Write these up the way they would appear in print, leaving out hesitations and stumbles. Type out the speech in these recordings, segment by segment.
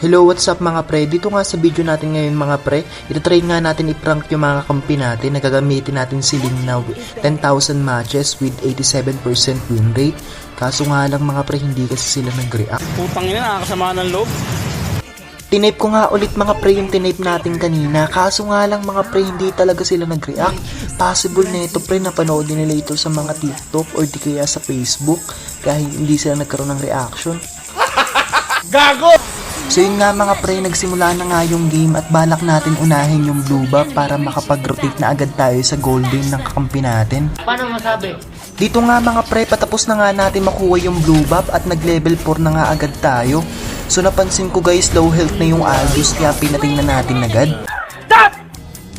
Hello, what's up mga pre? Dito nga sa video natin ngayon mga pre, itatry nga natin i-prank yung mga kampi natin na gagamitin natin si Ling na 10,000 matches with 87% win rate. Kaso nga lang mga pre, hindi kasi sila nag-react. Putang ina, nakakasama ng loob. Tinape ko nga ulit mga pre yung tinape natin kanina, kaso nga lang mga pre, hindi talaga sila nag-react. Possible na ito pre, napanood din nila ito sa mga TikTok or di kaya sa Facebook, kahit hindi sila nagkaroon ng reaction. Gago! So yun nga mga pre, nagsimula na nga yung game at balak natin unahin yung blue buff para makapag-rotate na agad tayo sa golden ng kakampi natin. Paano masabi? Dito nga mga pre, patapos na nga natin makuha yung blue buff at nag-level 4 na nga agad tayo. So napansin ko guys, low health na yung Aldous kaya pinatay na natin agad.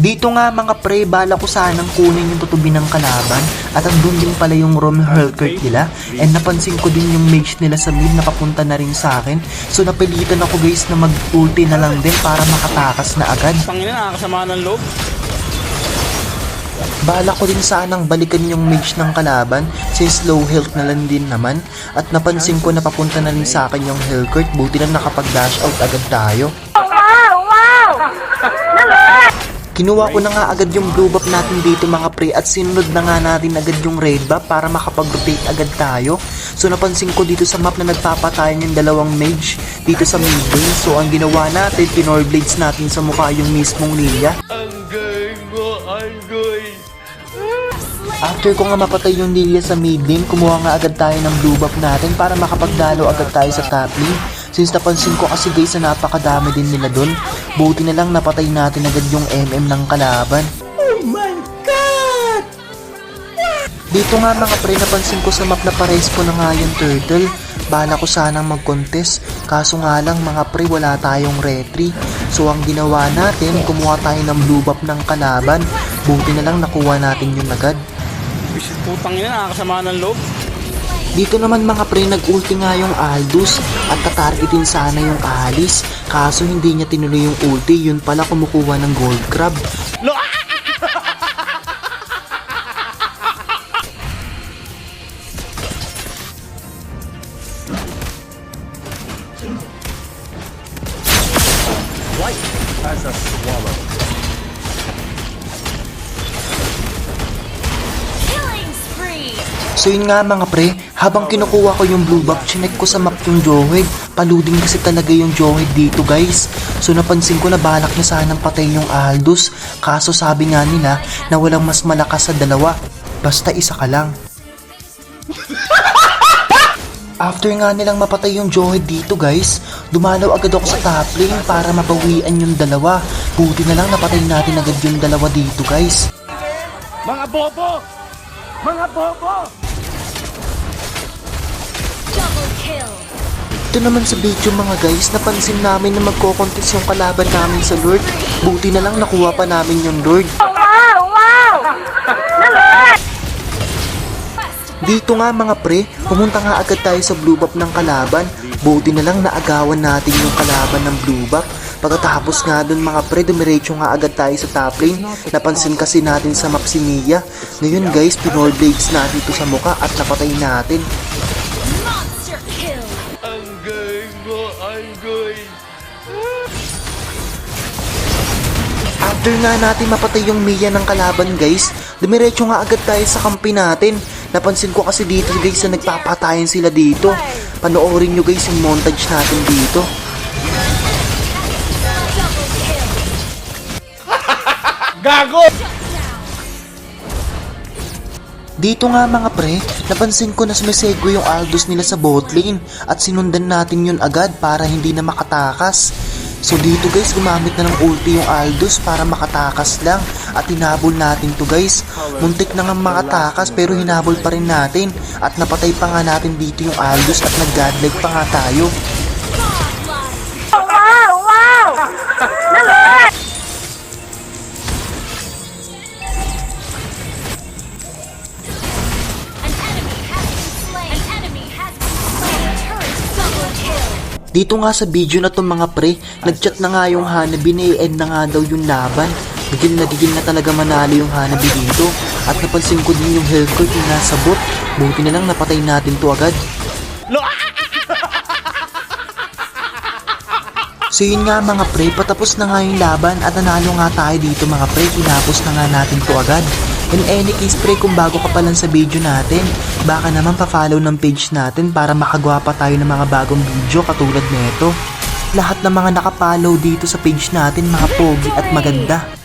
Dito nga mga pre, bala ko sanang kunin yung tutubi ng kalaban at andun din pala yung Rom Hellcurt nila and napansin ko din yung mage nila sa mid na papunta na rin sa akin. So napilitan ako guys na mag-ulti na lang din para makatakas na agad. Pangina, nakakasama ng loob. Bala ko din sanang balikan yung mage ng kalaban since low health na lang din naman at napansin ko na papunta na rin sa akin yung Hellcurt, buti na nakapag-dash out agad tayo. Kinuha ko na nga agad yung blue buff natin dito mga pre at sinunod na nga natin agad yung red buff para makapag-rotate agad tayo. So napansin ko dito sa map na nagpapatayan yung dalawang mage dito sa mid lane. So ang ginawa natin, pinor blades natin sa mukha yung mismong Lilia. After ko nga mapatay yung Lilia sa mid lane, kumuha nga agad tayo ng blue buff natin para makapagdalo agad tayo sa top lane. Since napansin ko kasi guys na napakadami din nila dun, buti na lang napatay natin agad yung MM ng kalaban. Oh my God! Dito nga mga pre, napansin ko sa map na pa-respawn na nga yung turtle. Bala ko sanang mag-contest, kaso nga lang mga pre, wala tayong retry. So ang ginawa natin, kumuha tayo ng blue buff ng kalaban. Buti na lang nakuha natin yun agad. Putang ina, nakakasama ng loob. Dito naman mga pre, nag-ulti nga yung Aldous at tatargetin sana yung Alice. Kaso hindi niya tinuloy yung ulti, yun pala kumukuha ng gold crab. White as a swallow. So yun nga mga pre, habang kinukuha ko yung blue buff, chinek ko sa map yung Jowhead. Paluding kasi talaga yung Jowhead dito guys. So napansin ko na balak niya sanang patayin yung Aldous. Kaso sabi nga nila na walang mas malakas sa dalawa. Basta isa ka lang. After nga nilang mapatay yung Jowhead dito guys, dumalaw agad ako sa top lane para mabawian yung dalawa. Buti na lang napatay natin agad yung dalawa dito guys. Mga bobo! Mga bobo! Ito naman sa video mga guys, napansin namin na magko-contest yung kalaban namin sa Lord. Buti na lang nakuha pa namin yung Lord. Dito nga mga pre, pumunta nga agad tayo sa blue buff ng kalaban. Buti na lang naagawan natin yung kalaban ng blue buff. Pagkatapos nga dun mga pre, dumiretso nga agad tayo sa top lane. Napansin kasi natin sa map si Mia. Ngayon guys, pinol blades natin ito sa muka at napatay natin. After nga natin mapatay yung Mia ng kalaban guys, dumiretso nga agad tayo sa kampi natin. Napansin ko kasi dito guys na nagpapatayan sila dito. Panoorin nyo guys yung montage natin dito. Gago! Dito nga mga pre, napansin ko na sumisego yung Aldous nila sa bot lane at sinundan natin yun agad para hindi na makatakas. So dito guys, gumamit na ng ulti yung Aldous para makatakas lang at hinabol natin to guys. Muntik na nga makatakas pero hinabol pa rin natin at napatay pa nga natin dito yung Aldous at nag-godlag pa nga tayo. Dito nga sa video na to mga pre, nagchat na nga yung Hanabi na i-end na nga daw yung laban. Gigil na talaga manalo yung Hanabi dito. At napansin ko din yung Hellcurt yung nasa bot. Buti na lang napatay natin to agad. So yun nga mga pre, patapos na nga yung laban at nanalo nga tayo dito mga pre, kinapos na nga natin to agad. In any case pre, kung bago ka pa lang sa video natin, baka naman pa-follow ng page natin para makagawa pa tayo ng mga bagong video katulad nito. Lahat ng mga nakapollow dito sa page natin mga pogi at maganda.